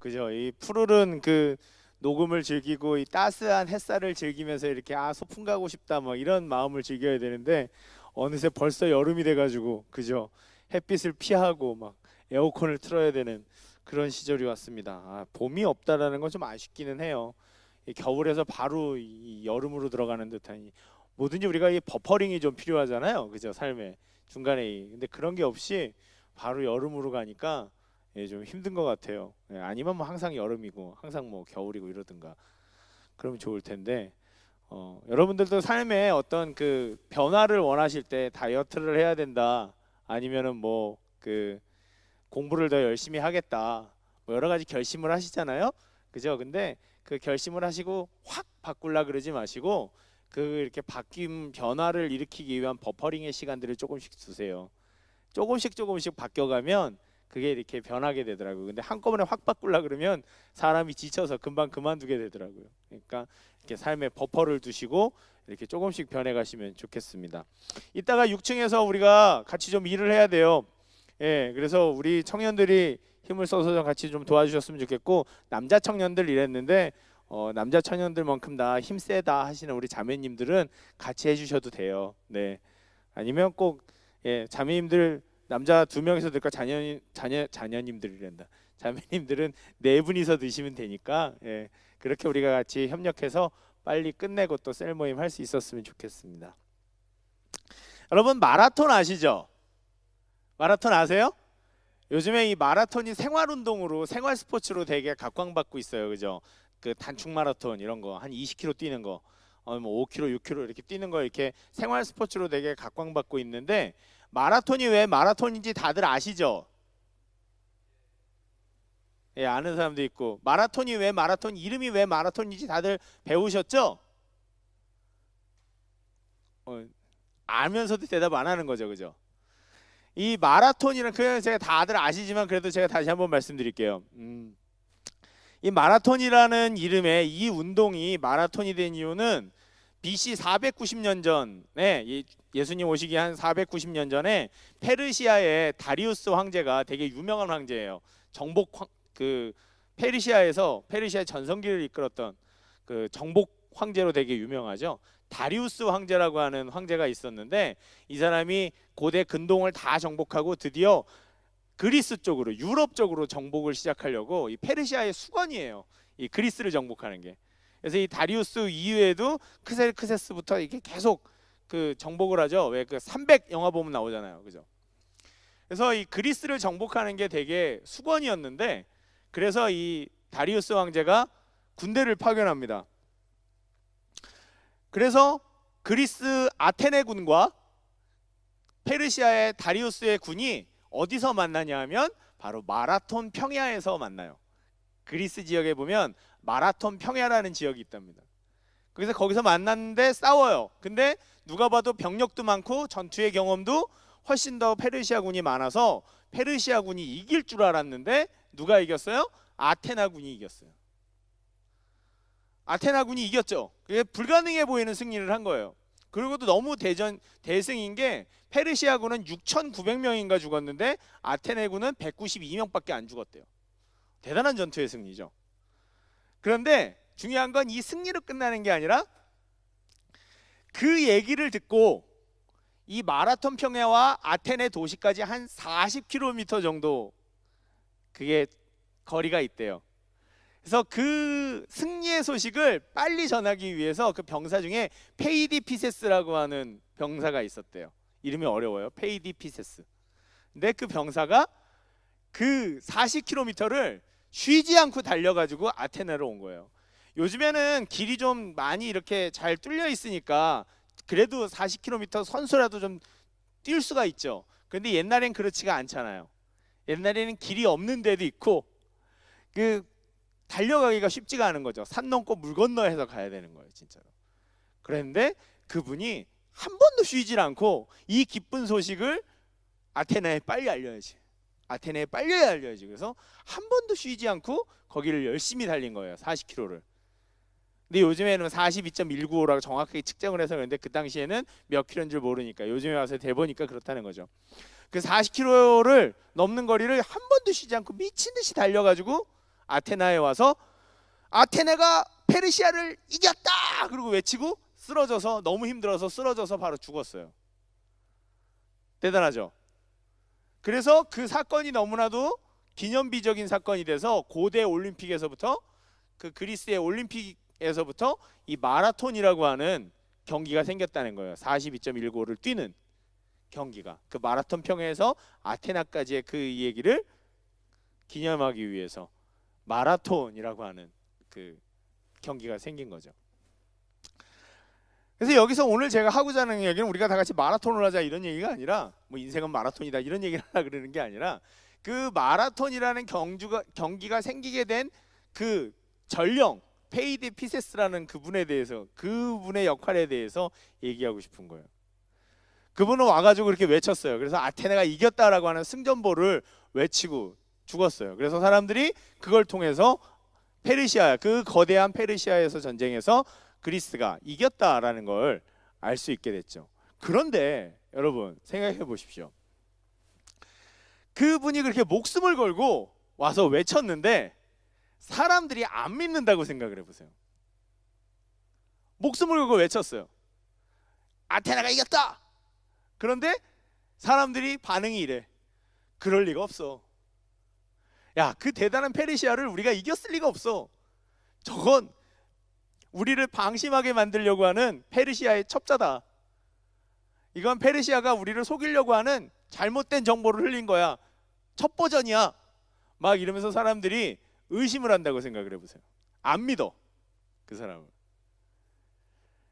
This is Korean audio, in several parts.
그죠? 이 푸르른 그 녹음을 즐기고 이 따스한 햇살을 즐기면서 이렇게 소풍 가고 싶다 뭐 이런 마음을 즐겨야 되는데 어느새 벌써 여름이 돼가지고 그죠? 햇빛을 피하고 막 에어컨을 틀어야 되는 그런 시절이 왔습니다. 봄이 없다라는 건 좀 아쉽기는 해요. 이 겨울에서 바로 이 여름으로 들어가는 듯한 뭐든지 우리가 이 버퍼링이 좀 필요하잖아요. 그죠? 삶에 중간에 근데 그런 게 없이 바로 여름으로 가니까 좀 힘든 것 같아요. 아니면 뭐 항상 여름이고 항상 뭐 겨울이고 이러든가 그러면 좋을 텐데 여러분들도 삶에 어떤 그 변화를 원하실 때 다이어트를 해야 된다 아니면은 뭐 그 공부를 더 열심히 하겠다 뭐 여러 가지 결심을 하시잖아요. 그죠? 근데 그 결심을 하시고 확 바꾸려 그러지 마시고 그 이렇게 바뀐 변화를 일으키기 위한 버퍼링의 시간들을 조금씩 두세요. 조금씩 바뀌어가면 그게 이렇게 변하게 되더라고요. 근데 한꺼번에 확 바꾸려 그러면 사람이 지쳐서 금방 그만두게 되더라고요. 그러니까 이렇게 삶에 버퍼를 두시고 이렇게 조금씩 변해가시면 좋겠습니다. 이따가 6층에서 우리가 같이 좀 일을 해야 돼요. 그래서 우리 청년들이 힘을 써서 좀 같이 좀 도와주셨으면 좋겠고 남자 청년들 이랬는데 남자 청년들만큼 다 힘 세다 하시는 우리 자매님들은 같이 해주셔도 돼요. 네. 아니면 꼭 자매님들 남자 2명이서 들까 자녀님들이란다. 자매님들은 4분이서 드시면 되니까 그렇게 우리가 같이 협력해서 빨리 끝내고 또 셀 모임 할 수 있었으면 좋겠습니다. 여러분 마라톤 아시죠? 마라톤 아세요? 요즘에 이 마라톤이 생활 운동으로 생활 스포츠로 되게 각광받고 있어요. 그죠? 그 단축 마라톤 이런 거 한 20km 뛰는 거 뭐 5km, 6km 이렇게 뛰는 거 이렇게 생활 스포츠로 되게 각광받고 있는데 마라톤이 왜 마라톤인지 다들 아시죠? 아는 사람도 있고 마라톤이 왜 마라톤 이름이 왜 마라톤인지 다들 배우셨죠? 알면서도 대답 안 하는 거죠. 그죠? 이 마라톤이란 그냥 제가 다들 아시지만 그래도 제가 다시 한번 말씀드릴게요. 이 마라톤이라는 이름의 이 운동이 마라톤이 된 이유는 BC 490년 전에 예수님 오시기 한 490년 전에 페르시아의 다리우스 황제가 되게 유명한 황제예요. 그 페르시아의 전성기를 이끌었던 그 정복 황제로 되게 유명하죠. 다리우스 황제라고 하는 황제가 있었는데 이 사람이 고대 근동을 다 정복하고 드디어 그리스 쪽으로 유럽 쪽으로 정복을 시작하려고 이 페르시아의 수건이에요. 이 그리스를 정복하는 게. 그래서 이 다리우스 이후에도 크세스부터 이게 계속 그 정복을 하죠. 왜 그 300 영화 보면 나오잖아요. 그죠? 그래서 이 그리스를 정복하는 게 되게 수건이었는데 그래서 이 다리우스 황제가 군대를 파견합니다. 그래서 그리스 아테네 군과 페르시아의 다리우스의 군이 어디서 만나냐 하면 바로 마라톤 평야에서 만나요. 그리스 지역에 보면 마라톤 평야라는 지역이 있답니다. 그래서 거기서 만났는데 싸워요. 근데 누가 봐도 병력도 많고 전투의 경험도 훨씬 더 페르시아 군이 많아서 페르시아 군이 이길 줄 알았는데 누가 이겼어요? 아테나 군이 이겼어요. 아테나 군이 이겼죠. 그게 불가능해 보이는 승리를 한 거예요. 그리고도 너무 대승인 게 페르시아 군은 6,900명인가 죽었는데 아테네 군은 192명밖에 안 죽었대요. 대단한 전투의 승리죠. 그런데 중요한 건 이 승리로 끝나는 게 아니라 그 얘기를 듣고 이 마라톤 평야와 아테네 도시까지 한 40km 정도 그게 거리가 있대요. 그래서 그 승리의 소식을 빨리 전하기 위해서 그 병사 중에 페이디피세스라고 하는 병사가 있었대요. 이름이 어려워요. 페이디피세스. 근데 그 병사가 그 40km를 쉬지 않고 달려가지고 아테네로 온 거예요. 요즘에는 길이 좀 많이 이렇게 잘 뚫려 있으니까 그래도 40km 선수라도 좀 뛸 수가 있죠. 그런데 옛날엔 그렇지가 않잖아요. 옛날에는 길이 없는 데도 있고 그 달려가기가 쉽지가 않은 거죠. 산 넘고 물 건너 해서 가야 되는 거예요, 진짜로. 그런데 그분이 한 번도 쉬질 않고 이 기쁜 소식을 아테네에 빨리 알려야지. 아테네에 빨리 알려야지. 그래서 한 번도 쉬지 않고 거기를 열심히 달린 거예요, 40km를. 근데 요즘에는 42.195라고 정확하게 측정을 해서 그런데 그 당시에는 몇 킬로인 줄 모르니까 요즘에 와서 대보니까 그렇다는 거죠. 그 40km를 넘는 거리를 한 번도 쉬지 않고 미친 듯이 달려가지고 아테나에 와서 아테네가 페르시아를 이겼다! 그리고 외치고 쓰러져서 너무 힘들어서 쓰러져서 바로 죽었어요. 대단하죠? 그래서 그 사건이 너무나도 기념비적인 사건이 돼서 고대 올림픽에서부터 그 그리스의 올림픽에서부터 이 마라톤이라고 하는 경기가 생겼다는 거예요. 42.195를 뛰는 경기가 그 마라톤 평야에서 아테나까지의 그 얘기를 기념하기 위해서 마라톤이라고 하는 그 경기가 생긴 거죠. 그래서 여기서 오늘 제가 하고자 하는 얘기는 우리가 다 같이 마라톤을 하자 이런 얘기가 아니라 뭐 인생은 마라톤이다 이런 얘기를 하려고 그러는 게 아니라 그 마라톤이라는 경기가 생기게 된 그 전령 페이디 피세스라는 그분에 대해서 그분의 역할에 대해서 얘기하고 싶은 거예요. 그분은 와가지고 그렇게 외쳤어요. 그래서 아테네가 이겼다라고 하는 승전보를 외치고 죽었어요. 그래서 사람들이 그걸 통해서 페르시아 그 거대한 페르시아에서 전쟁에서 그리스가 이겼다라는 걸 알 수 있게 됐죠. 그런데 여러분 생각해 보십시오. 그분이 그렇게 목숨을 걸고 와서 외쳤는데 사람들이 안 믿는다고 생각을 해보세요. 목숨을 걸고 외쳤어요. 아테나가 이겼다! 그런데 사람들이 반응이 이래. 그럴 리가 없어. 야, 그 대단한 페르시아를 우리가 이겼을 리가 없어. 저건 우리를 방심하게 만들려고 하는 페르시아의 첩자다. 이건 페르시아가 우리를 속이려고 하는 잘못된 정보를 흘린 거야. 첫 버전이야. 막 이러면서 사람들이 의심을 한다고 생각을 해보세요. 안 믿어 그 사람을.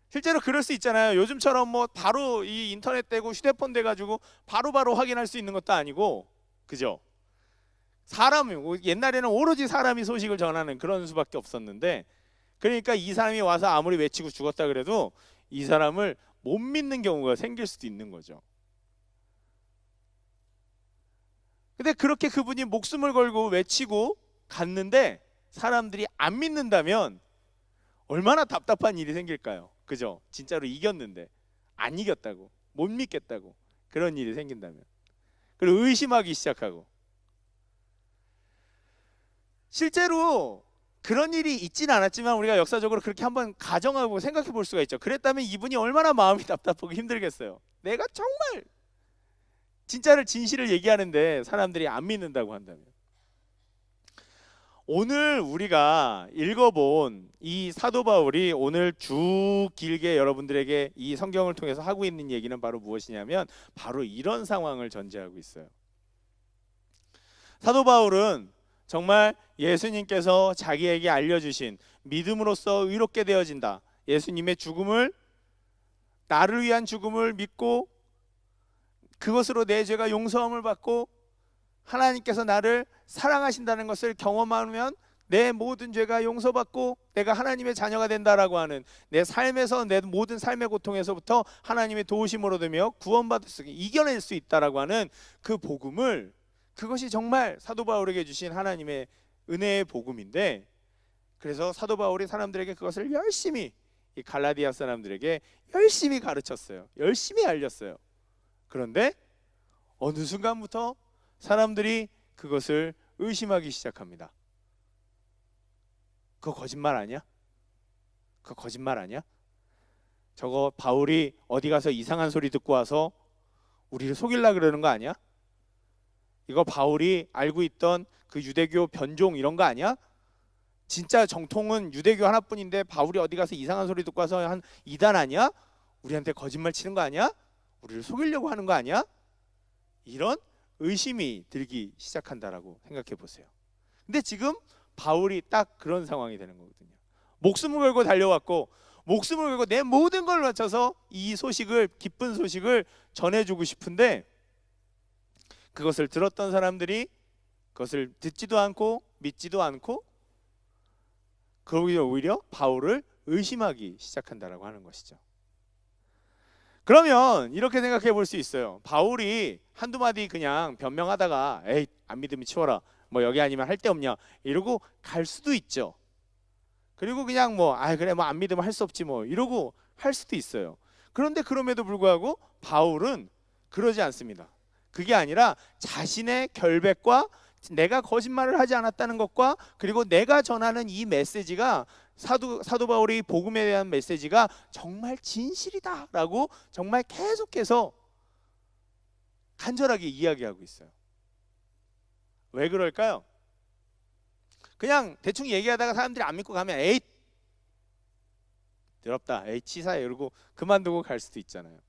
실제로 그럴 수 있잖아요. 요즘처럼 뭐 바로 이 인터넷 되고 휴대폰 돼가지고 바로바로 확인할 수 있는 것도 아니고, 그죠? 사람이 옛날에는 오로지 사람이 소식을 전하는 그런 수밖에 없었는데, 그러니까 이 사람이 와서 아무리 외치고 죽었다 그래도 이 사람을 못 믿는 경우가 생길 수도 있는 거죠. 근데 그렇게 그분이 목숨을 걸고 외치고 갔는데 사람들이 안 믿는다면 얼마나 답답한 일이 생길까요? 그죠? 진짜로 이겼는데 안 이겼다고, 못 믿겠다고, 그런 일이 생긴다면, 그리고 의심하기 시작하고. 실제로 그런 일이 있진 않았지만 우리가 역사적으로 그렇게 한번 가정하고 생각해 볼 수가 있죠. 그랬다면 이분이 얼마나 마음이 답답하고 힘들겠어요. 내가 정말 진실을 얘기하는데 사람들이 안 믿는다고 한다면. 오늘 우리가 읽어본 이 사도 바울이 오늘 쭉 길게 여러분들에게 이 성경을 통해서 하고 있는 얘기는 바로 무엇이냐면 바로 이런 상황을 전제하고 있어요. 사도 바울은 정말 예수님께서 자기에게 알려주신 믿음으로써 의롭게 되어진다, 예수님의 죽음을, 나를 위한 죽음을 믿고 그것으로 내 죄가 용서함을 받고 하나님께서 나를 사랑하신다는 것을 경험하면 내 모든 죄가 용서받고 내가 하나님의 자녀가 된다라고 하는, 내 삶에서 내 모든 삶의 고통에서부터 하나님의 도우심으로 되며 구원받을 수, 이겨낼 수 있다라고 하는 그 복음을, 그것이 정말 사도 바울에게 주신 하나님의 은혜의 복음인데, 그래서 사도 바울이 사람들에게 그것을 열심히, 이 갈라디아 사람들에게 열심히 가르쳤어요. 열심히 알렸어요. 그런데 어느 순간부터 사람들이 그것을 의심하기 시작합니다. 그거 거짓말 아니야? 그거 거짓말 아니야? 저거 바울이 어디 가서 이상한 소리 듣고 와서 우리를 속이려고 그러는 거 아니야? 이거 바울이 알고 있던 그 유대교 변종 이런 거 아니야? 진짜 정통은 유대교 하나뿐인데 바울이 어디 가서 이상한 소리 듣고 와서 한 이단 아니야? 우리한테 거짓말 치는 거 아니야? 우리를 속이려고 하는 거 아니야? 이런 의심이 들기 시작한다라고 생각해 보세요. 근데 지금 바울이 딱 그런 상황이 되는 거거든요. 목숨을 걸고 달려왔고 목숨을 걸고 내 모든 걸 바쳐서 이 소식을, 기쁜 소식을 전해주고 싶은데 그것을 들었던 사람들이 그것을 듣지도 않고 믿지도 않고 오히려 바울을 의심하기 시작한다라고 하는 것이죠. 그러면 이렇게 생각해 볼 수 있어요. 바울이 한두 마디 그냥 변명하다가 에이 안 믿으면 치워라, 뭐 여기 아니면 할 데 없냐 이러고 갈 수도 있죠. 그리고 그냥 뭐 그래 뭐 안 믿으면 할 수 없지 뭐 이러고 할 수도 있어요. 그런데 그럼에도 불구하고 바울은 그러지 않습니다. 그게 아니라 자신의 결백과 내가 거짓말을 하지 않았다는 것과 그리고 내가 전하는 이 메시지가 사도 바울의 복음에 대한 메시지가 정말 진실이다라고 정말 계속해서 간절하게 이야기하고 있어요. 왜 그럴까요? 그냥 대충 얘기하다가 사람들이 안 믿고 가면 에이 더럽다, 에이 치사해 이러고 그만두고 갈 수도 있잖아요.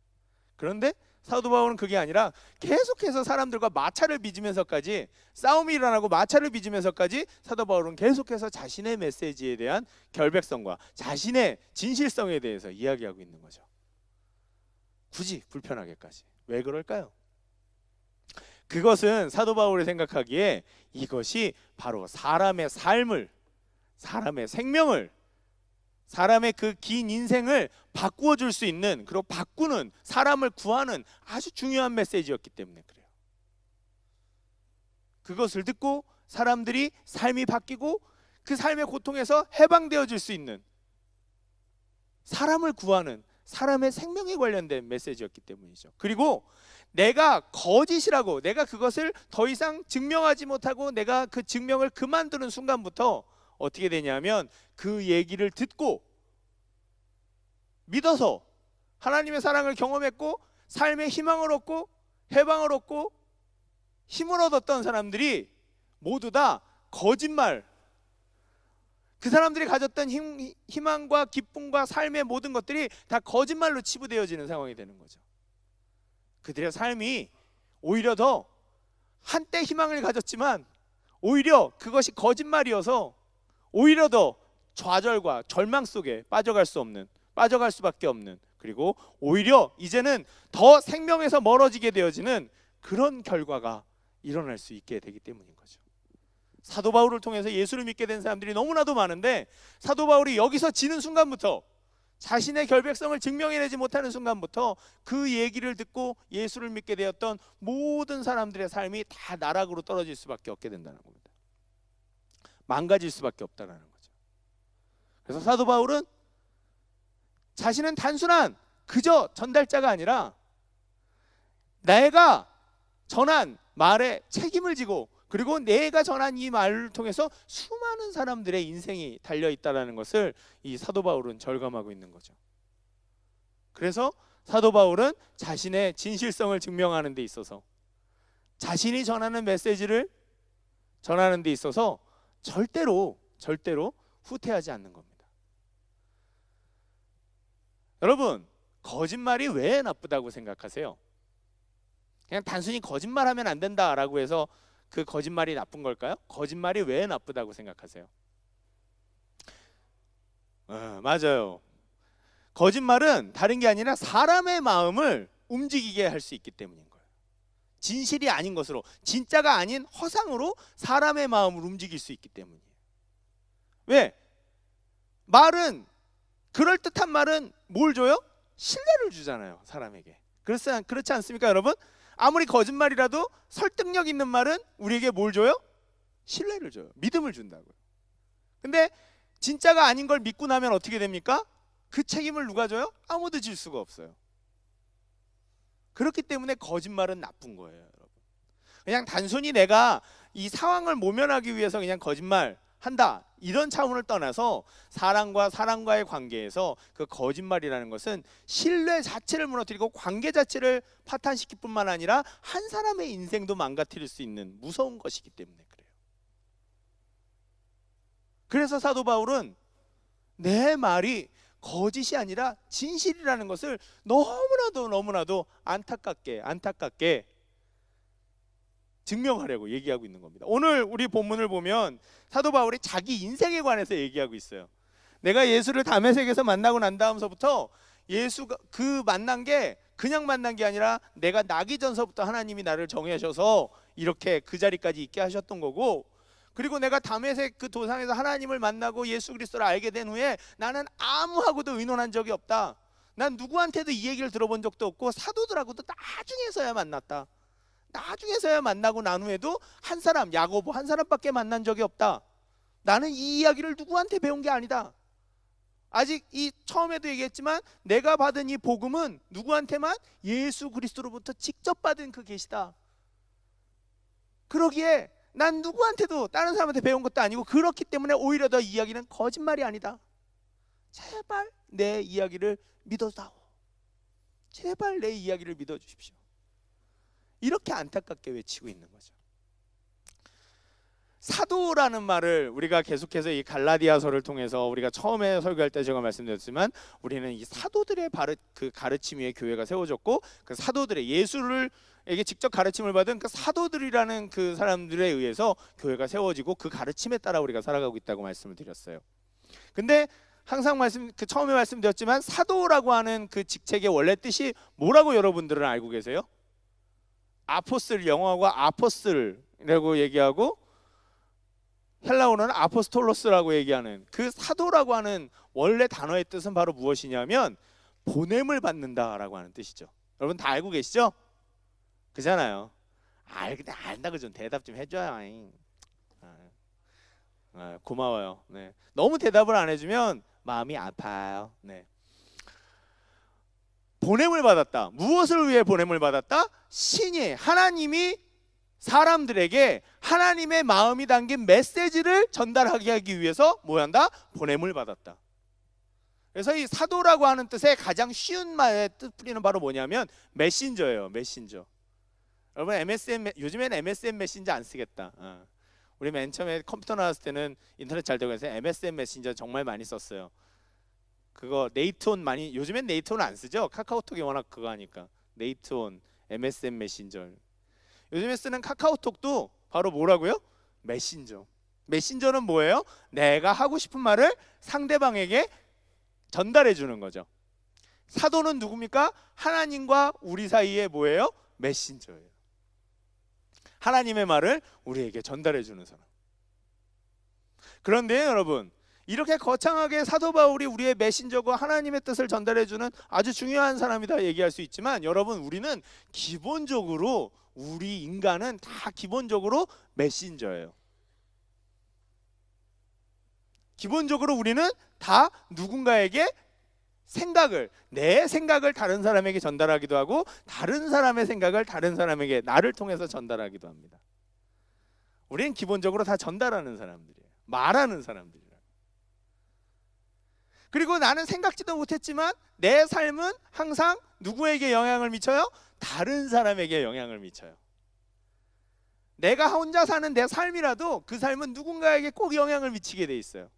그런데 사도 바울은 그게 아니라 계속해서 사람들과 마찰을 빚으면서까지, 싸움이 일어나고 마찰을 빚으면서까지 사도 바울은 계속해서 자신의 메시지에 대한 결백성과 자신의 진실성에 대해서 이야기하고 있는 거죠. 굳이 불편하게까지. 왜 그럴까요? 그것은 사도 바울이 생각하기에 이것이 바로 사람의 삶을, 사람의 생명을, 사람의 그 긴 인생을 바꾸어 줄 수 있는, 그리고 바꾸는, 사람을 구하는 아주 중요한 메시지였기 때문에 그래요. 그것을 듣고 사람들이 삶이 바뀌고 그 삶의 고통에서 해방되어질 수 있는, 사람을 구하는, 사람의 생명에 관련된 메시지였기 때문이죠. 그리고 내가 거짓이라고, 내가 그것을 더 이상 증명하지 못하고 내가 그 증명을 그만두는 순간부터 어떻게 되냐면, 그 얘기를 듣고 믿어서 하나님의 사랑을 경험했고 삶의 희망을 얻고 해방을 얻고 힘을 얻었던 사람들이 모두 다 거짓말, 그 사람들이 가졌던 희망과 기쁨과 삶의 모든 것들이 다 거짓말로 치부되어지는 상황이 되는 거죠. 그들의 삶이 오히려 더 한때 희망을 가졌지만 오히려 그것이 거짓말이어서 오히려 더 좌절과 절망 속에 빠져갈 수밖에 없는, 그리고 오히려 이제는 더 생명에서 멀어지게 되어지는 그런 결과가 일어날 수 있게 되기 때문인 거죠. 사도 바울을 통해서 예수를 믿게 된 사람들이 너무나도 많은데, 사도 바울이 여기서 지는 순간부터, 자신의 결백성을 증명해내지 못하는 순간부터 그 얘기를 듣고 예수를 믿게 되었던 모든 사람들의 삶이 다 나락으로 떨어질 수밖에 없게 된다는 겁니다. 망가질 수밖에 없다는 거죠. 그래서 사도 바울은 자신은 단순한 그저 전달자가 아니라 내가 전한 말에 책임을 지고, 그리고 내가 전한 이 말을 통해서 수많은 사람들의 인생이 달려있다는 것을 이 사도 바울은 절감하고 있는 거죠. 그래서 사도 바울은 자신의 진실성을 증명하는 데 있어서, 자신이 전하는 메시지를 전하는 데 있어서 절대로 후퇴하지 않는 겁니다. 여러분, 거짓말이 왜 나쁘다고 생각하세요? 그냥 단순히 거짓말하면 안 된다라고 해서 그 거짓말이 나쁜 걸까요? 거짓말이 왜 나쁘다고 생각하세요? 맞아요. 거짓말은 다른 게 아니라 사람의 마음을 움직이게 할 수 있기 때문인 거예요. 진실이 아닌 것으로, 진짜가 아닌 허상으로 사람의 마음을 움직일 수 있기 때문이에요. 왜? 말은, 그럴듯한 말은 뭘 줘요? 신뢰를 주잖아요, 사람에게. 그렇지 않습니까, 여러분? 아무리 거짓말이라도 설득력 있는 말은 우리에게 뭘 줘요? 신뢰를 줘요. 믿음을 준다고요. 근데 진짜가 아닌 걸 믿고 나면 어떻게 됩니까? 그 책임을 누가 져요? 아무도 질 수가 없어요. 그렇기 때문에 거짓말은 나쁜 거예요, 여러분. 그냥 단순히 내가 이 상황을 모면하기 위해서 그냥 거짓말 한다, 이런 차원을 떠나서 사람과 사람과의 관계에서 그 거짓말이라는 것은 신뢰 자체를 무너뜨리고 관계 자체를 파탄시킬 뿐만 아니라 한 사람의 인생도 망가뜨릴 수 있는 무서운 것이기 때문에 그래요. 그래서 사도 바울은 내 말이 거짓이 아니라 진실이라는 것을 너무나도 안타깝게 증명하려고 얘기하고 있는 겁니다. 오늘 우리 본문을 보면 사도 바울이 자기 인생에 관해서 얘기하고 있어요. 내가 예수를 다메섹에서 만나고 난 다음서부터 예수가 그 만난 게 그냥 만난 게 아니라 내가 나기 전서부터 하나님이 나를 정하셔서 이렇게 그 자리까지 있게 하셨던 거고, 그리고 내가 다메섹 그 도상에서 하나님을 만나고 예수 그리스도를 알게 된 후에 나는 아무하고도 의논한 적이 없다. 난 누구한테도 이 얘기를 들어본 적도 없고 사도들하고도 나중에서야 만났다. 나중에서야 만나고 난 후에도 한 사람, 야고보 한 사람밖에 만난 적이 없다. 나는 이 이야기를 누구한테 배운 게 아니다. 아직 이 처음에도 얘기했지만 내가 받은 이 복음은 누구한테만? 예수 그리스도로부터 직접 받은 그 계시다. 그러기에 난 누구한테도 다른 사람한테 배운 것도 아니고 그렇기 때문에 오히려 더 이야기는 거짓말이 아니다. 제발 내 이야기를 믿어다오. 제발 내 이야기를 믿어주십시오. 이렇게 안타깝게 외치고 있는 거죠. 사도라는 말을 우리가 계속해서 이 갈라디아서를 통해서 우리가 처음에 설교할 때 제가 말씀드렸지만 우리는 이 사도들의 그 가르침 위에 교회가 세워졌고 그 사도들의 예수에게 직접 가르침을 받은 그 사도들이라는 그 사람들에 의해서 교회가 세워지고 그 가르침에 따라 우리가 살아가고 있다고 말씀을 드렸어요. 근데 항상 처음에 말씀드렸지만 사도라고 하는 그 직책의 원래 뜻이 뭐라고 여러분들은 알고 계세요? 아포슬, 영어하고 아포슬이라고 얘기하고 헬라어는 아포스톨로스라고 얘기하는 그 사도라고 하는 원래 단어의 뜻은 바로 무엇이냐면 보냄을 받는다라고 하는 뜻이죠. 여러분 다 알고 계시죠? 그잖아요. 안다고 좀 대답 좀 해줘요. 고마워요. 네. 너무 대답을 안 해주면 마음이 아파요. 네. 보냄을 받았다. 무엇을 위해 보냄을 받았다? 신이 하나님이 사람들에게 하나님의 마음이 담긴 메시지를 전달하게 하기 위해서 뭐한다? 보냄을 받았다. 그래서 이 사도라고 하는 뜻의 가장 쉬운 말의 뜻풀이는 바로 뭐냐면 메신저예요. 메신저. 여러분 요즘엔 MSN 메신저 안 쓰겠다. 우리 맨 처음에 컴퓨터 나왔을 때는 인터넷 잘 되고 해서 MSN 메신저 정말 많이 썼어요. 그거 네이트온 많이, 요즘엔 네이트온 안 쓰죠? 카카오톡이 워낙 그거 하니까. 네이트온, MSN 메신저. 요즘에 쓰는 카카오톡도 바로 뭐라고요? 메신저. 메신저는 뭐예요? 내가 하고 싶은 말을 상대방에게 전달해 주는 거죠. 사도는 누굽니까? 하나님과 우리 사이에 뭐예요? 메신저예요. 하나님의 말을 우리에게 전달해 주는 사람. 그런데 여러분, 이렇게 거창하게 사도 바울이 우리의 메신저고 하나님의 뜻을 전달해 주는 아주 중요한 사람이다 얘기할 수 있지만 여러분, 우리는 기본적으로 우리 인간은 다 기본적으로 메신저예요. 기본적으로 우리는 다 누군가에게 내 생각을 다른 사람에게 전달하기도 하고 다른 사람의 생각을 다른 사람에게 나를 통해서 전달하기도 합니다. 우리는 기본적으로 다 전달하는 사람들이에요. 말하는 사람들이에요. 그리고 나는 생각지도 못했지만 내 삶은 항상 누구에게 영향을 미쳐요? 다른 사람에게 영향을 미쳐요. 내가 혼자 사는 내 삶이라도 그 삶은 누군가에게 꼭 영향을 미치게 돼 있어요.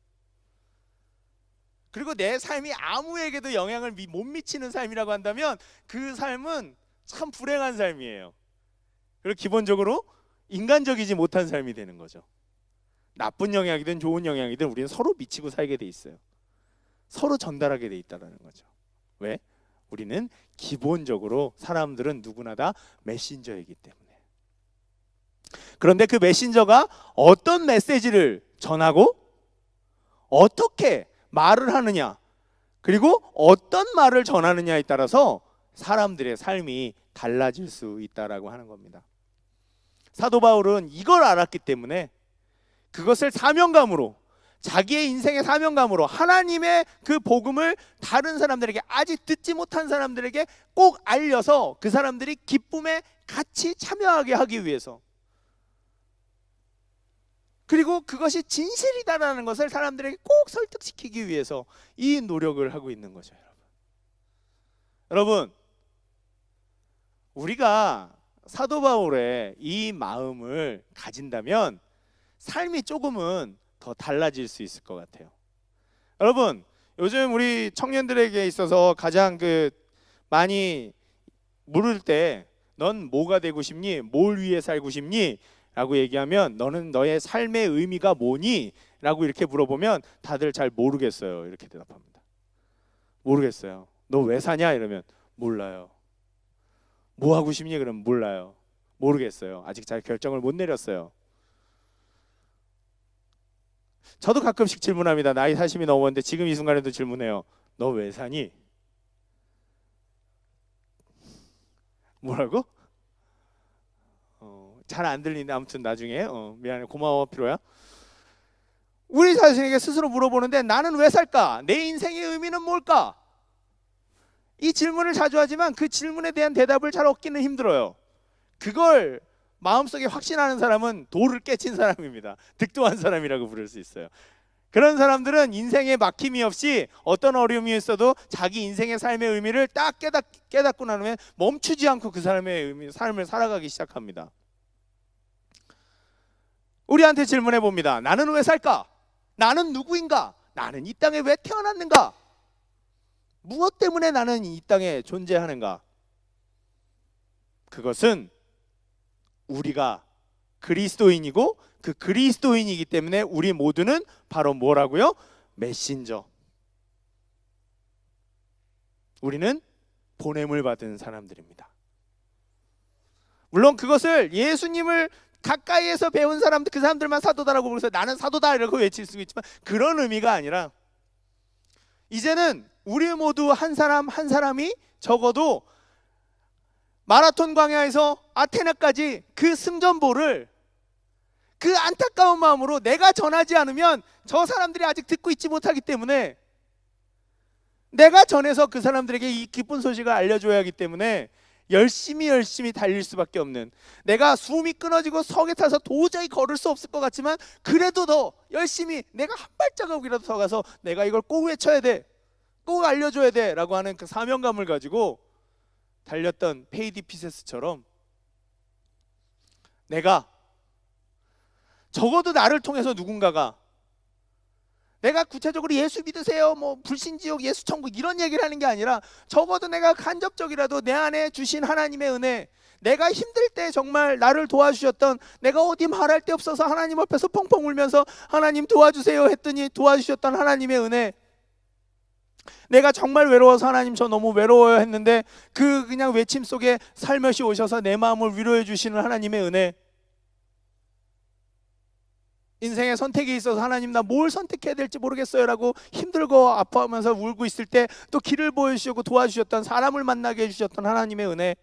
그리고 내 삶이 아무에게도 영향을 못 미치는 삶이라고 한다면 그 삶은 참 불행한 삶이에요. 그리고 기본적으로 인간적이지 못한 삶이 되는 거죠. 나쁜 영향이든 좋은 영향이든 우리는 서로 미치고 살게 돼 있어요. 서로 전달하게 돼 있다는 거죠. 왜? 우리는 기본적으로 사람들은 누구나 다 메신저이기 때문에. 그런데 그 메신저가 어떤 메시지를 전하고 어떻게 말을 하느냐, 그리고 어떤 말을 전하느냐에 따라서 사람들의 삶이 달라질 수 있다라고 하는 겁니다. 사도 바울은 이걸 알았기 때문에 그것을 사명감으로, 자기의 인생의 사명감으로 하나님의 그 복음을 다른 사람들에게, 아직 듣지 못한 사람들에게 꼭 알려서 그 사람들이 기쁨에 같이 참여하게 하기 위해서, 그리고 그것이 진실이다라는 것을 사람들에게 꼭 설득시키기 위해서 이 노력을 하고 있는 거죠. 여러분, 우리가 사도 바울의 이 마음을 가진다면 삶이 조금은 더 달라질 수 있을 것 같아요. 여러분, 요즘 우리 청년들에게 있어서 가장 많이 물을 때 넌 뭐가 되고 싶니? 뭘 위해 살고 싶니? 라고 얘기하면 너는 너의 삶의 의미가 뭐니? 라고 이렇게 물어보면 다들 잘 모르겠어요. 이렇게 대답합니다. 모르겠어요. 너 왜 사냐? 이러면 몰라요. 뭐 하고 싶니? 그러면 몰라요. 모르겠어요. 아직 잘 결정을 못 내렸어요. 저도 가끔씩 질문합니다. 나이 40이 넘었는데 지금 이 순간에도 질문해요. 너 왜 사니? 뭐라고? 잘 안 들리는데 아무튼 나중에 미안해, 고마워, 필요야. 우리 자신에게 스스로 물어보는데 나는 왜 살까? 내 인생의 의미는 뭘까? 이 질문을 자주 하지만 그 질문에 대한 대답을 잘 얻기는 힘들어요. 그걸 마음속에 확신하는 사람은 돌을 깨친 사람입니다. 득도한 사람이라고 부를 수 있어요. 그런 사람들은 인생에 막힘이 없이 어떤 어려움이 있어도 자기 인생의 삶의 의미를 딱 깨닫고 나면 멈추지 않고 그 사람의 삶을 살아가기 시작합니다. 우리한테 질문해 봅니다. 나는 왜 살까? 나는 누구인가? 나는 이 땅에 왜 태어났는가? 무엇 때문에 나는 이 땅에 존재하는가? 그것은 우리가 그리스도인이고 그 그리스도인이기 때문에 우리 모두는 바로 뭐라고요? 메신저. 우리는 보냄을 받은 사람들입니다. 물론 그것을 예수님을 가까이에서 배운 사람들, 그 사람들만 사도다라고 그래서 나는 사도다 이러고 외칠 수 있지만 그런 의미가 아니라 이제는 우리 모두 한 사람 한 사람이 적어도 마라톤 광야에서 아테네까지 그 승전보를 그 안타까운 마음으로 내가 전하지 않으면 저 사람들이 아직 듣고 있지 못하기 때문에 내가 전해서 그 사람들에게 이 기쁜 소식을 알려줘야 하기 때문에 열심히 달릴 수밖에 없는, 내가 숨이 끊어지고 석에 타서 도저히 걸을 수 없을 것 같지만 그래도 더 열심히 내가 한 발자국이라도 더 가서 내가 이걸 꼭 외쳐야 돼, 꼭 알려줘야 돼 라고 하는 그 사명감을 가지고 달렸던 페이디피세스처럼 내가 적어도 나를 통해서 누군가가, 내가 구체적으로 예수 믿으세요, 뭐 불신지옥, 예수 천국 이런 얘기를 하는 게 아니라 적어도 내가 간접적이라도 내 안에 주신 하나님의 은혜, 내가 힘들 때 정말 나를 도와주셨던, 내가 어디 말할 데 없어서 하나님 앞에서 펑펑 울면서 하나님 도와주세요 했더니 도와주셨던 하나님의 은혜, 내가 정말 외로워서 하나님 저 너무 외로워요 했는데 그 그냥 외침 속에 살며시 오셔서 내 마음을 위로해 주시는 하나님의 은혜, 인생의 선택이 있어서 하나님 나 뭘 선택해야 될지 모르겠어요 라고 힘들고 아파하면서 울고 있을 때 또 길을 보여주시고 도와주셨던, 사람을 만나게 해주셨던 하나님의 은혜,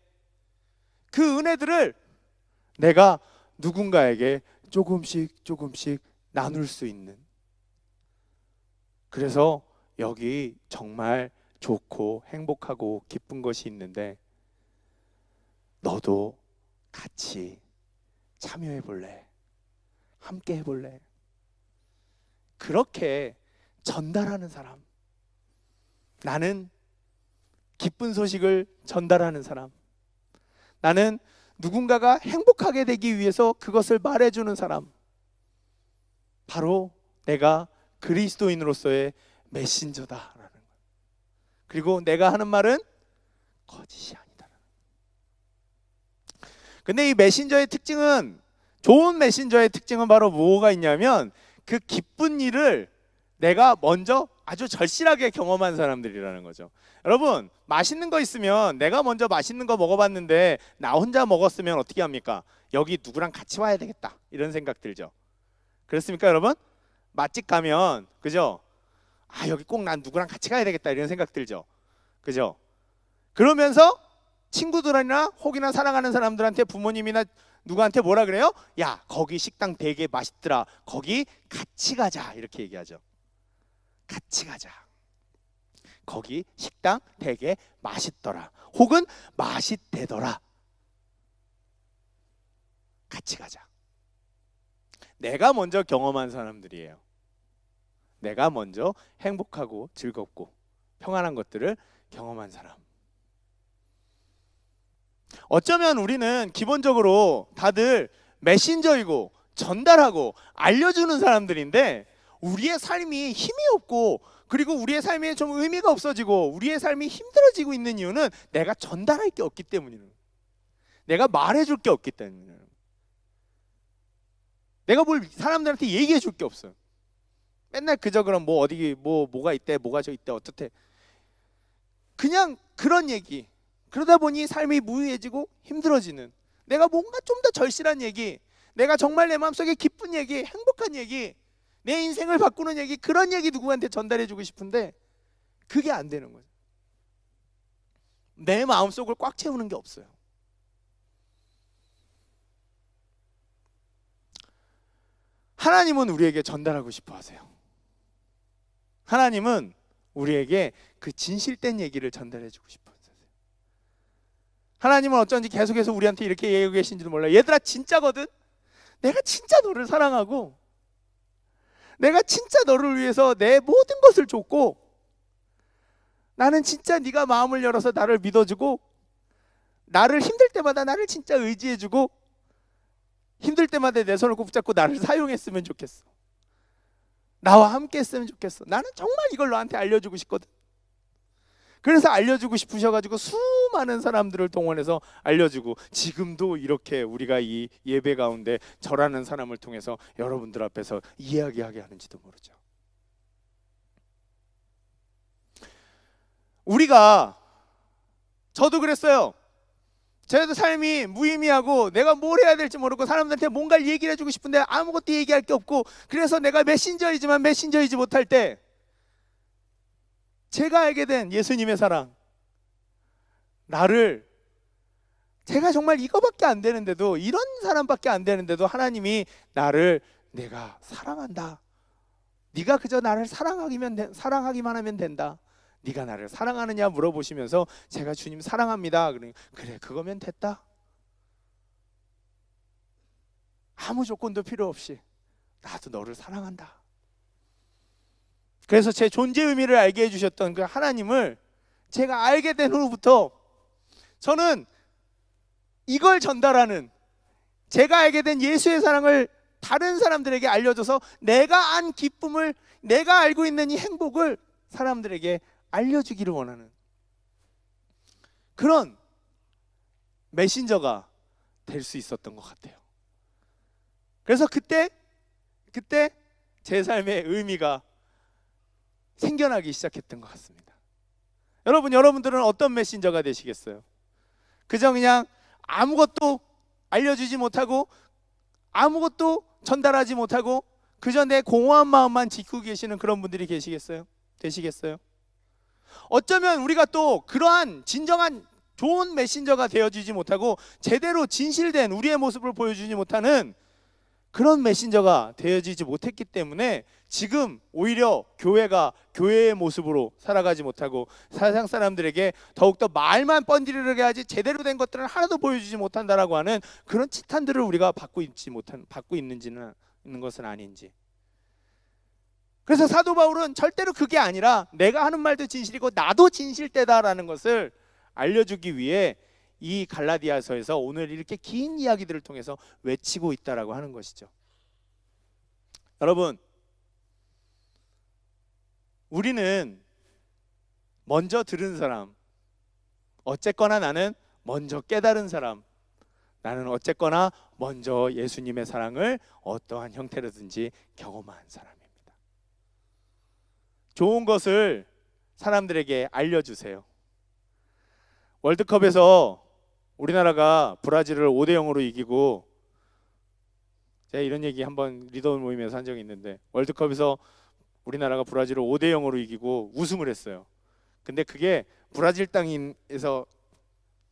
그 은혜들을 내가 누군가에게 조금씩 나눌 수 있는, 그래서 여기 정말 좋고 행복하고 기쁜 것이 있는데 너도 같이 참여해 볼래? 함께 해볼래? 그렇게 전달하는 사람, 나는 기쁜 소식을 전달하는 사람, 나는 누군가가 행복하게 되기 위해서 그것을 말해주는 사람, 바로 내가 그리스도인으로서의 메신저다라는 것. 그리고 내가 하는 말은 거짓이 아니다. 근데 이 메신저의 특징은, 좋은 메신저의 특징은 바로 뭐가 있냐면 그 기쁜 일을 내가 먼저 아주 절실하게 경험한 사람들이라는 거죠. 여러분, 맛있는 거 있으면 내가 먼저 맛있는 거 먹어봤는데 나 혼자 먹었으면 어떻게 합니까? 여기 누구랑 같이 와야 되겠다 이런 생각 들죠. 그렇습니까 여러분? 맛집 가면 그죠? 아 여기 꼭 난 누구랑 같이 가야 되겠다 이런 생각 들죠. 그죠? 그러면서 친구들이나 혹이나 사랑하는 사람들한테, 부모님이나 누구한테 뭐라 그래요? 야 거기 식당 되게 맛있더라, 거기 같이 가자 이렇게 얘기하죠. 같이 가자, 거기 식당 되게 맛있더라, 혹은 맛있대더라, 같이 가자. 내가 먼저 경험한 사람들이에요. 내가 먼저 행복하고 즐겁고 평안한 것들을 경험한 사람. 어쩌면 우리는 기본적으로 다들 메신저이고 전달하고 알려주는 사람들인데 우리의 삶이 힘이 없고, 그리고 우리의 삶에 좀 의미가 없어지고 우리의 삶이 힘들어지고 있는 이유는 내가 전달할 게 없기 때문이에요. 내가 말해줄 게 없기 때문이에요. 내가 뭘 사람들한테 얘기해 줄 게 없어요. 맨날 그저 그럼 뭐 어디 뭐가 있대, 뭐가 저 있대, 어떻대, 그냥 그런 얘기. 그러다 보니 삶이 무의해지고 힘들어지는, 내가 뭔가 좀 더 절실한 얘기, 내가 정말 내 마음속에 기쁜 얘기, 행복한 얘기, 내 인생을 바꾸는 얘기, 그런 얘기 누구한테 전달해주고 싶은데 그게 안 되는 거죠. 내 마음속을 꽉 채우는 게 없어요. 하나님은 우리에게 전달하고 싶어 하세요. 하나님은 우리에게 그 진실된 얘기를 전달해주고 싶어 하세요. 하나님은 어쩐지 계속해서 우리한테 이렇게 얘기하고 계신지도 몰라요. 얘들아, 진짜거든. 내가 진짜 너를 사랑하고 내가 진짜 너를 위해서 내 모든 것을 줬고 나는 진짜 네가 마음을 열어서 나를 믿어주고 나를 힘들 때마다 나를 진짜 의지해주고 힘들 때마다 내 손을 꼭 붙잡고 나를 사용했으면 좋겠어. 나와 함께 했으면 좋겠어. 나는 정말 이걸 너한테 알려주고 싶거든. 그래서 알려주고 싶으셔가지고 수많은 사람들을 동원해서 알려주고 지금도 이렇게 우리가 이 예배 가운데 저라는 사람을 통해서 여러분들 앞에서 이야기하게 하는지도 모르죠. 저도 그랬어요. 저도 삶이 무의미하고 내가 뭘 해야 될지 모르고 사람들한테 뭔가를 얘기를 해주고 싶은데 아무것도 얘기할 게 없고, 그래서 내가 메신저이지만 메신저이지 못할 때 제가 알게 된 예수님의 사랑, 나를 제가 정말 이거밖에 안 되는데도, 이런 사람밖에 안 되는데도 하나님이 나를 내가 사랑한다. 네가 그저 나를 사랑하기만 하면 된다. 네가 나를 사랑하느냐 물어보시면서 제가 주님 사랑합니다. 그래, 그거면 됐다. 아무 조건도 필요 없이 나도 너를 사랑한다. 그래서 제 존재 의미를 알게 해주셨던 그 하나님을 제가 알게 된 후부터 저는 이걸 전달하는, 제가 알게 된 예수의 사랑을 다른 사람들에게 알려줘서 내가 안 기쁨을, 내가 알고 있는 이 행복을 사람들에게 알려주기를 원하는 그런 메신저가 될 수 있었던 것 같아요. 그래서 그때 제 삶의 의미가 생겨나기 시작했던 것 같습니다. 여러분들은 어떤 메신저가 되시겠어요? 그저 그냥 아무것도 알려주지 못하고 아무것도 전달하지 못하고 그저 내 공허한 마음만 지키고 계시는 그런 분들이 되시겠어요? 어쩌면 우리가 또 그러한 진정한 좋은 메신저가 되어주지 못하고 제대로 진실된 우리의 모습을 보여주지 못하는 그런 메신저가 되어지지 못했기 때문에 지금 오히려 교회가 교회의 모습으로 살아가지 못하고 세상 사람들에게 더욱더 말만 번지르르게 하지 제대로 된 것들은 하나도 보여주지 못한다라고 하는 그런 치탄들을 우리가 받고 있는 것은 아닌지. 그래서 사도 바울은 절대로 그게 아니라 내가 하는 말도 진실이고 나도 진실되다라는 것을 알려주기 위해 이 갈라디아서에서 오늘 이렇게 긴 이야기들을 통해서 외치고 있다라고 하는 것이죠. 여러분, 우리는 먼저 들은 사람, 어쨌거나 나는 먼저 깨달은 사람, 나는 어쨌거나 먼저 예수님의 사랑을 어떠한 형태로든지 경험한 사람입니다. 좋은 것을 사람들에게 알려주세요. 월드컵에서 우리나라가 브라질을 5대0으로 이기고, 제가 이런 얘기 한번 리더 모임에서 한 적이 있는데, 월드컵에서 우리나라가 브라질을 5대0으로 이기고 우승을 했어요. 근데 그게 브라질 땅에서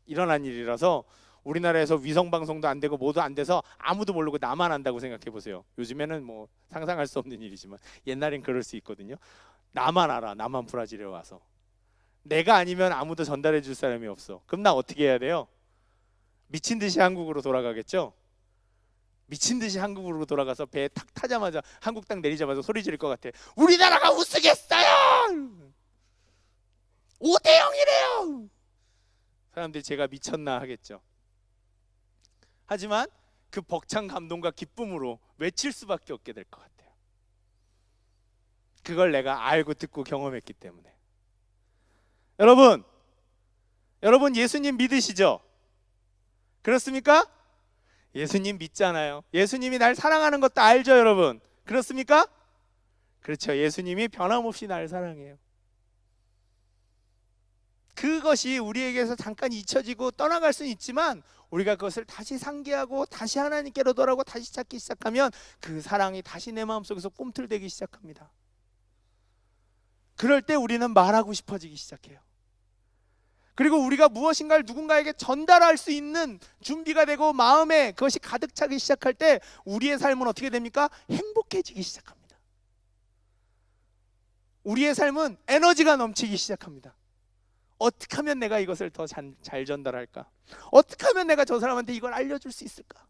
일어난 일이라서 우리나라에서 위성방송도 안 되고 뭐도 안 돼서 아무도 모르고 나만 안다고 생각해 보세요. 요즘에는 뭐 상상할 수 없는 일이지만 옛날엔 그럴 수 있거든요. 나만 알아. 나만 브라질에 와서. 내가 아니면 아무도 전달해 줄 사람이 없어. 그럼 나 어떻게 해야 돼요? 미친 듯이 한국으로 돌아가겠죠? 미친 듯이 한국으로 돌아가서 배에 탁 타자마자 한국 땅 내리자마자 소리 지를 것 같아. 우리나라가 우승했어요! 5대0이래요! 사람들이 제가 미쳤나 하겠죠. 하지만 그 벅찬 감동과 기쁨으로 외칠 수밖에 없게 될 것 같아요. 그걸 내가 알고 듣고 경험했기 때문에. 여러분 예수님 믿으시죠? 그렇습니까? 예수님 믿잖아요. 예수님이 날 사랑하는 것도 알죠, 여러분? 그렇습니까? 그렇죠. 예수님이 변함없이 날 사랑해요. 그것이 우리에게서 잠깐 잊혀지고 떠나갈 수는 있지만 우리가 그것을 다시 상기하고 다시 하나님께로 돌아오고 다시 찾기 시작하면 그 사랑이 다시 내 마음속에서 꿈틀대기 시작합니다. 그럴 때 우리는 말하고 싶어지기 시작해요. 그리고 우리가 무엇인가를 누군가에게 전달할 수 있는 준비가 되고 마음에 그것이 가득 차기 시작할 때 우리의 삶은 어떻게 됩니까? 행복해지기 시작합니다. 우리의 삶은 에너지가 넘치기 시작합니다. 어떻게 하면 내가 이것을 더 잘 전달할까? 어떻게 하면 내가 저 사람한테 이걸 알려줄 수 있을까?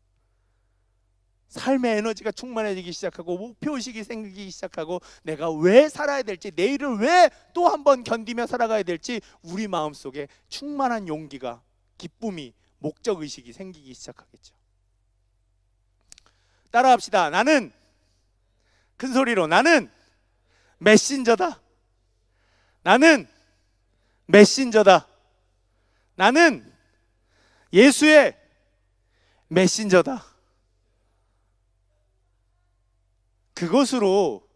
삶의 에너지가 충만해지기 시작하고 목표의식이 생기기 시작하고 내가 왜 살아야 될지, 내일을 왜 또 한 번 견디며 살아가야 될지 우리 마음속에 충만한 용기가, 기쁨이, 목적의식이 생기기 시작하겠죠. 따라합시다. 나는, 큰 소리로, 나는 메신저다. 나는 메신저다. 나는 예수의 메신저다. 그것으로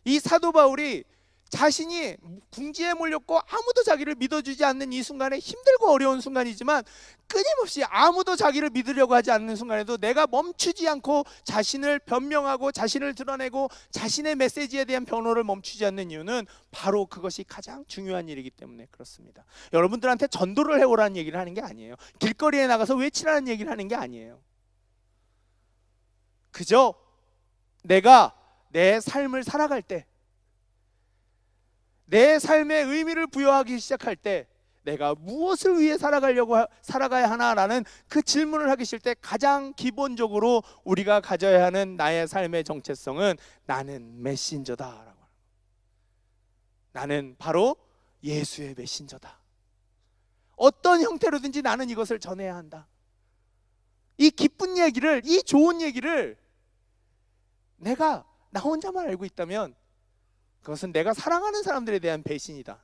이 사도 바울이 자신이 궁지에 몰렸고 아무도 자기를 믿어주지 않는 이 순간에, 힘들고 어려운 순간이지만 끊임없이 아무도 자기를 믿으려고 하지 않는 순간에도 내가 멈추지 않고 자신을 변명하고 자신을 드러내고 자신의 메시지에 대한 변호를 멈추지 않는 이유는 바로 그것이 가장 중요한 일이기 때문에 그렇습니다. 여러분들한테 전도를 해오라는 얘기를 하는 게 아니에요. 길거리에 나가서 외치라는 얘기를 하는 게 아니에요. 그저 내가 내 삶을 살아갈 때, 내 삶에 의미를 부여하기 시작할 때 내가 무엇을 위해 살아가야 하나라는 그 질문을 하기 싫을 때 가장 기본적으로 우리가 가져야 하는 나의 삶의 정체성은 나는 메신저다라고. 나는 바로 예수의 메신저다. 어떤 형태로든지 나는 이것을 전해야 한다. 이 기쁜 얘기를, 이 좋은 얘기를 내가 나 혼자만 알고 있다면 그것은 내가 사랑하는 사람들에 대한 배신이다.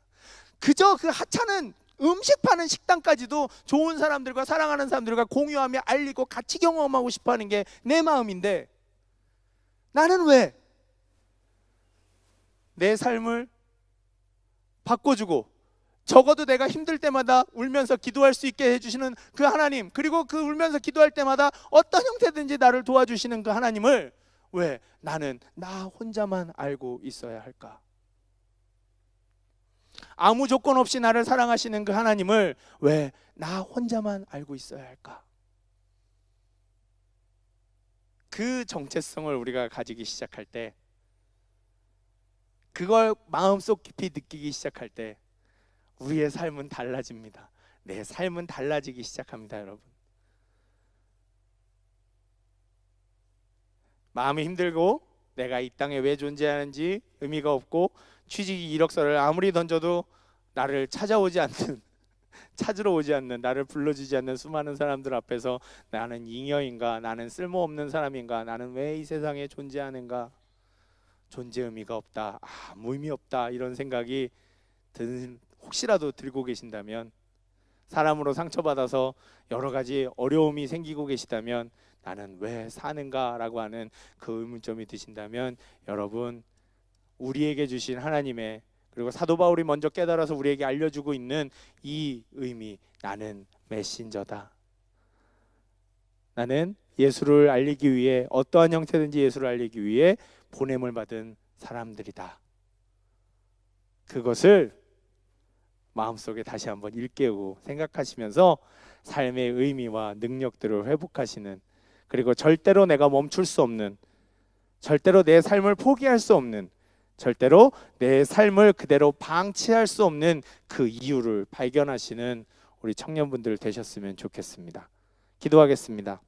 그저 그 하찮은 음식 파는 식당까지도 좋은 사람들과, 사랑하는 사람들과 공유하며 알리고 같이 경험하고 싶어하는 게 내 마음인데, 나는 왜 내 삶을 바꿔주고 적어도 내가 힘들 때마다 울면서 기도할 수 있게 해주시는 그 하나님, 그리고 그 울면서 기도할 때마다 어떤 형태든지 나를 도와주시는 그 하나님을 왜 나는 나 혼자만 알고 있어야 할까? 아무 조건 없이 나를 사랑하시는 그 하나님을 왜 나 혼자만 알고 있어야 할까? 그 정체성을 우리가 가지기 시작할 때, 그걸 마음속 깊이 느끼기 시작할 때 우리의 삶은 달라집니다. 내 삶은 달라지기 시작합니다, 여러분. 마음이 힘들고 내가 이 땅에 왜 존재하는지 의미가 없고 취직 이력서를 아무리 던져도 나를 찾아오지 않는, 찾으러 오지 않는, 나를 불러주지 않는 수많은 사람들 앞에서 나는 잉여인가, 나는 쓸모없는 사람인가, 나는 왜 이 세상에 존재하는가, 존재 의미가 없다, 아무 의미 없다, 이런 생각이 혹시라도 들고 계신다면, 사람으로 상처받아서 여러 가지 어려움이 생기고 계시다면, 나는 왜 사는가라고 하는 그 의문점이 드신다면, 여러분, 우리에게 주신 하나님의, 그리고 사도 바울이 먼저 깨달아서 우리에게 알려주고 있는 이 의미, 나는 메신저다. 나는 예수를 알리기 위해, 어떠한 형태든지 예수를 알리기 위해 보냄을 받은 사람들이다. 그것을 마음속에 다시 한번 일깨우고 생각하시면서 삶의 의미와 능력들을 회복하시는, 그리고 절대로 내가 멈출 수 없는, 절대로 내 삶을 포기할 수 없는, 절대로 내 삶을 그대로 방치할 수 없는 그 이유를 발견하시는 우리 청년분들 되셨으면 좋겠습니다. 기도하겠습니다.